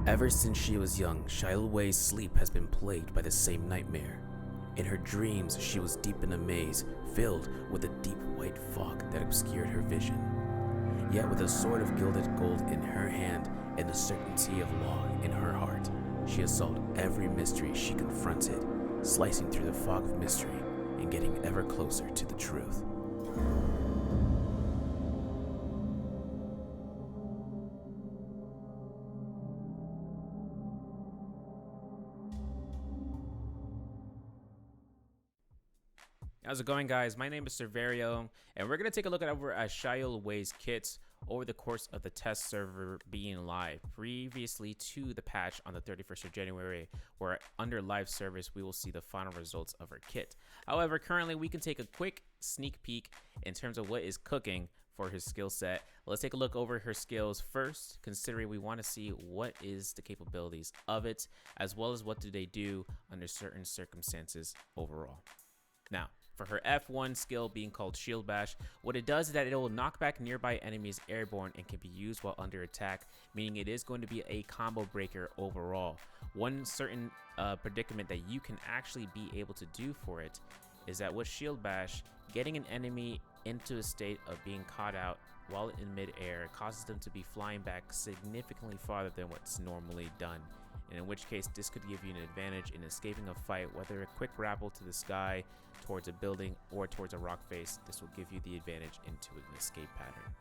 Ever since she was young, Shayol Wei's sleep has been plagued by the same nightmare. In her dreams, she was deep in a maze, filled with a deep white fog that obscured her vision. Yet with a sword of gilded gold in her hand and the certainty of law in her heart, she has solved every mystery she confronted, slicing through the fog of mystery and getting ever closer to the truth. How's it going, guys? My name is Cerverio, and we're going to take a look at Shayol Wei's kits over the course of the test server being live, previously to the patch on the 31st of January, where under live service we will see the final results of her kit. However, currently we can take a quick sneak peek in terms of what is cooking for her skill set. Let's take a look over her skills first, considering we want to see what is the capabilities of it, as well as what do they do under certain circumstances overall. Now, for her F1 skill being called Shield Bash, what it does is that it will knock back nearby enemies airborne and can be used while under attack, meaning it is going to be a combo breaker overall. One certain predicament that you can actually be able to do for it is that with Shield Bash, getting an enemy into a state of being caught out while in midair causes them to be flying back significantly farther than what's normally done. And in which case, this could give you an advantage in escaping a fight, whether a quick grapple to the sky, towards a building, or towards a rock face. This will give you the advantage into an escape pattern.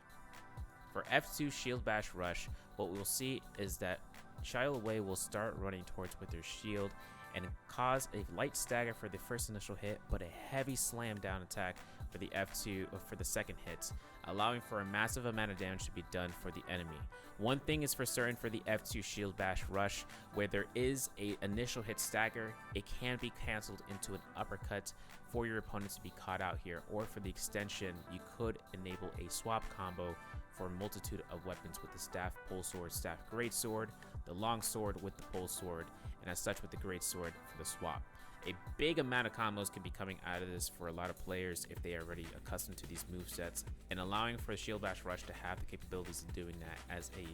For F2 Shield Bash Rush, what we'll see is that Shayol Wei will start running towards with her shield and cause a light stagger for the first initial hit, but a heavy slam down attack for the F2 or for the second hit, allowing for a massive amount of damage to be done for the enemy. One thing is for certain for the F2 Shield Bash Rush, where there is a initial hit stagger, it can be canceled into an uppercut for your opponent to be caught out here, or for the extension, you could enable a swap combo for a multitude of weapons with the staff, pole sword, staff, great sword, the long sword with the pole sword, and as such with the great sword for the swap. A big amount of combos can be coming out of this for a lot of players if they are already accustomed to these movesets, and allowing for Shield Bash Rush to have the capabilities of doing that as a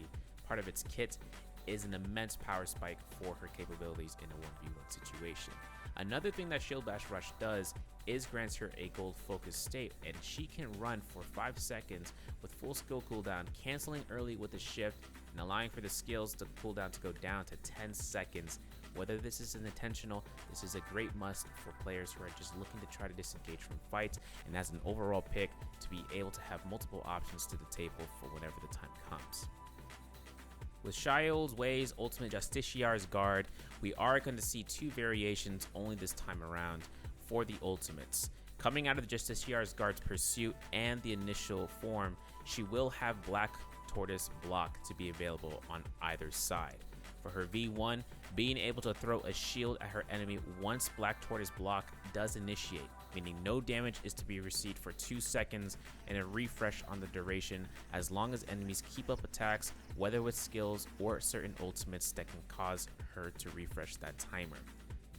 part of its kit is an immense power spike for her capabilities in a 1v1 situation. Another thing that Shield Bash Rush does is grants her a gold focused state, and she can run for 5 seconds with full skill cooldown, canceling early with a shift and allowing for the skills to cooldown to go down to 10 seconds. Whether this is an intentional, this is a great must for players who are just looking to try to disengage from fights, and as an overall pick to be able to have multiple options to the table for whenever the time comes. With Shayol Wei's ultimate Justiciar's Guard, we are going to see two variations only this time around for the ultimates. Coming out of the Justiciar's Guard's pursuit and the initial form, she will have Black Tortoise block to be available on either side. For her V1, being able to throw a shield at her enemy once Black Tortoise block does initiate, meaning no damage is to be received for 2 seconds and a refresh on the duration as long as enemies keep up attacks, whether with skills or certain ultimates that can cause her to refresh that timer.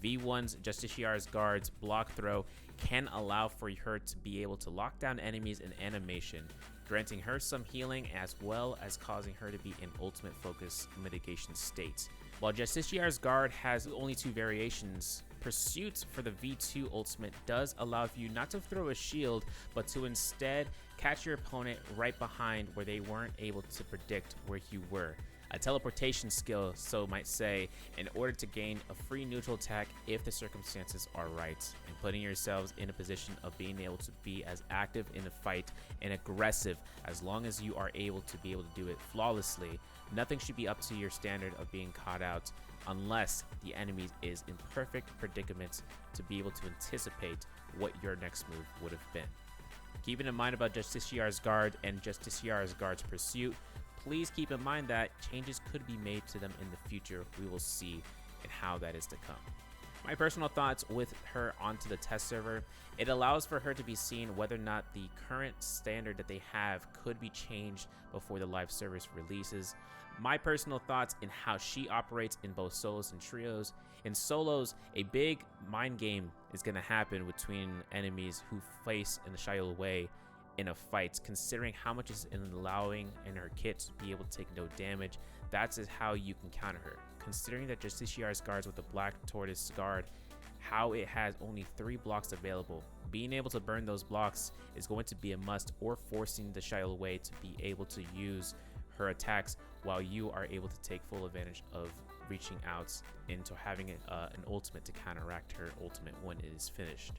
V1's Justiciar's Guard's block throw can allow for her to be able to lock down enemies in animation, granting her some healing as well as causing her to be in ultimate focus mitigation state. While Justiciar's Guard has only 2 variations, Pursuit for the V2 ultimate does allow you not to throw a shield, but to instead catch your opponent right behind where they weren't able to predict where you were. A teleportation skill, so might say, in order to gain a free neutral attack if the circumstances are right, and putting yourselves in a position of being able to be as active in the fight and aggressive as long as you are able to be able to do it flawlessly. Nothing should be up to your standard of being caught out unless the enemy is in perfect predicament to be able to anticipate what your next move would have been. Keeping in mind about Justiciar's Guard and Justiciar's Guard's pursuit, please keep in mind that changes could be made to them in the future. We will see and how that is to come. My personal thoughts with her onto the test server, it allows for her to be seen whether or not the current standard that they have could be changed before the live service releases. My personal thoughts in how she operates in both solos and trios. In solos, a big mind game is going to happen between enemies who face in the Shayol Wei in a fight, considering how much is allowing in her kit to be able to take no damage. That's how you can counter her. Considering that JixieXue's guards with the Black Tortoise guard, how it has only 3 blocks available, being able to burn those blocks is going to be a must, or forcing the Shayol Wei to be able to use her attacks while you are able to take full advantage of reaching out into having an ultimate to counteract her ultimate when it is finished.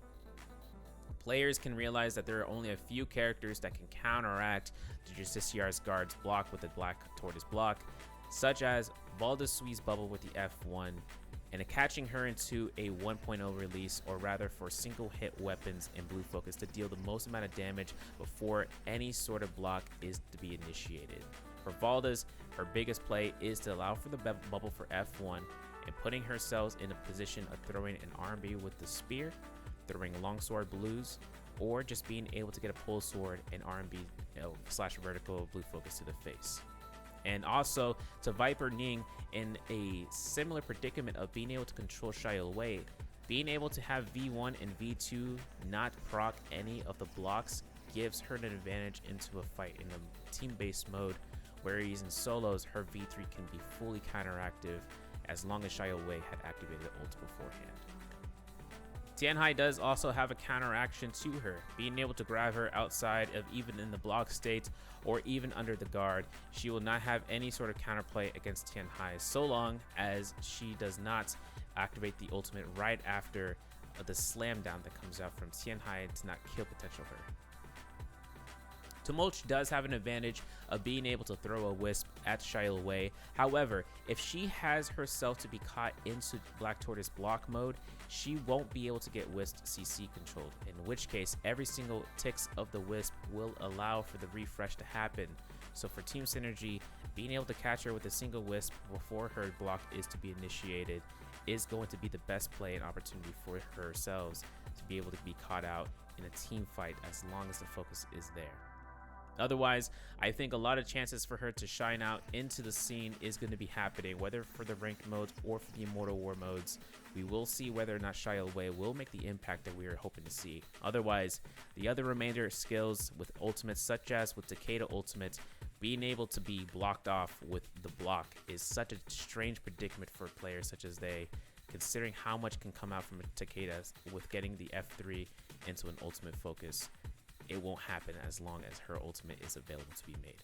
Players can realize that there are only a few characters that can counteract the JixieXue's guard's block with the Black Tortoise block, such as Valdisui's bubble with the F1, and catching her into a 1.0 release, or rather for single hit weapons in blue focus to deal the most amount of damage before any sort of block is to be initiated. For Valdes, her biggest play is to allow for the bubble for F1 and putting herself in a position of throwing an R&B with the spear, throwing longsword blues, or just being able to get a pull sword and R&B slash vertical blue focus to the face. And also to Viper Ning in a similar predicament of being able to control Shayol Wei, being able to have V1 and V2 not proc any of the blocks gives her an advantage into a fight in a team-based mode, whereas in solos her V3 can be fully counteractive as long as Shayol Wei had activated the ult beforehand. Tianhai does also have a counteraction to her, being able to grab her outside of even in the block state or even under the guard. She will not have any sort of counterplay against Tianhai so long as she does not activate the ultimate right after the slam down that comes out from Tianhai to not kill potential her. Tumulch does have an advantage of being able to throw a wisp at Shayol Wei. However, if she has herself to be caught into Black Tortoise block mode, she won't be able to get wisp CC controlled, in which case every single ticks of the wisp will allow for the refresh to happen. So for team synergy, being able to catch her with a single wisp before her block is to be initiated is going to be the best play and opportunity for herself to be able to be caught out in a team fight as long as the focus is there. Otherwise, I think a lot of chances for her to shine out into the scene is going to be happening, whether for the ranked modes or for the Immortal War modes. We will see whether or not Shayol Wei will make the impact that we are hoping to see. Otherwise, the other remainder skills with ultimates, such as with Takeda ultimate, being able to be blocked off with the block is such a strange predicament for players such as they, considering how much can come out from Takeda with getting the F3 into an ultimate focus. It won't happen as long as her ultimate is available to be made.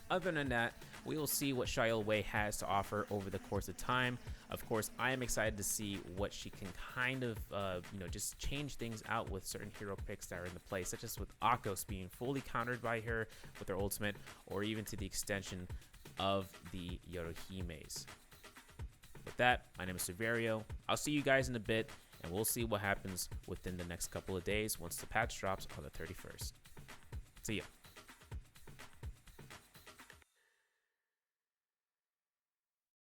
Other than that, we will see what Shayol Wei has to offer over the course of time. Of course, I am excited to see what she can kind of, just change things out with certain hero picks that are in the play, such as with Akos being fully countered by her with her ultimate, or even to the extension of the Yorohime's. With that, my name is Severio. I'll see you guys in a bit, and we'll see what happens within the next couple of days once the patch drops on the 31st. See ya.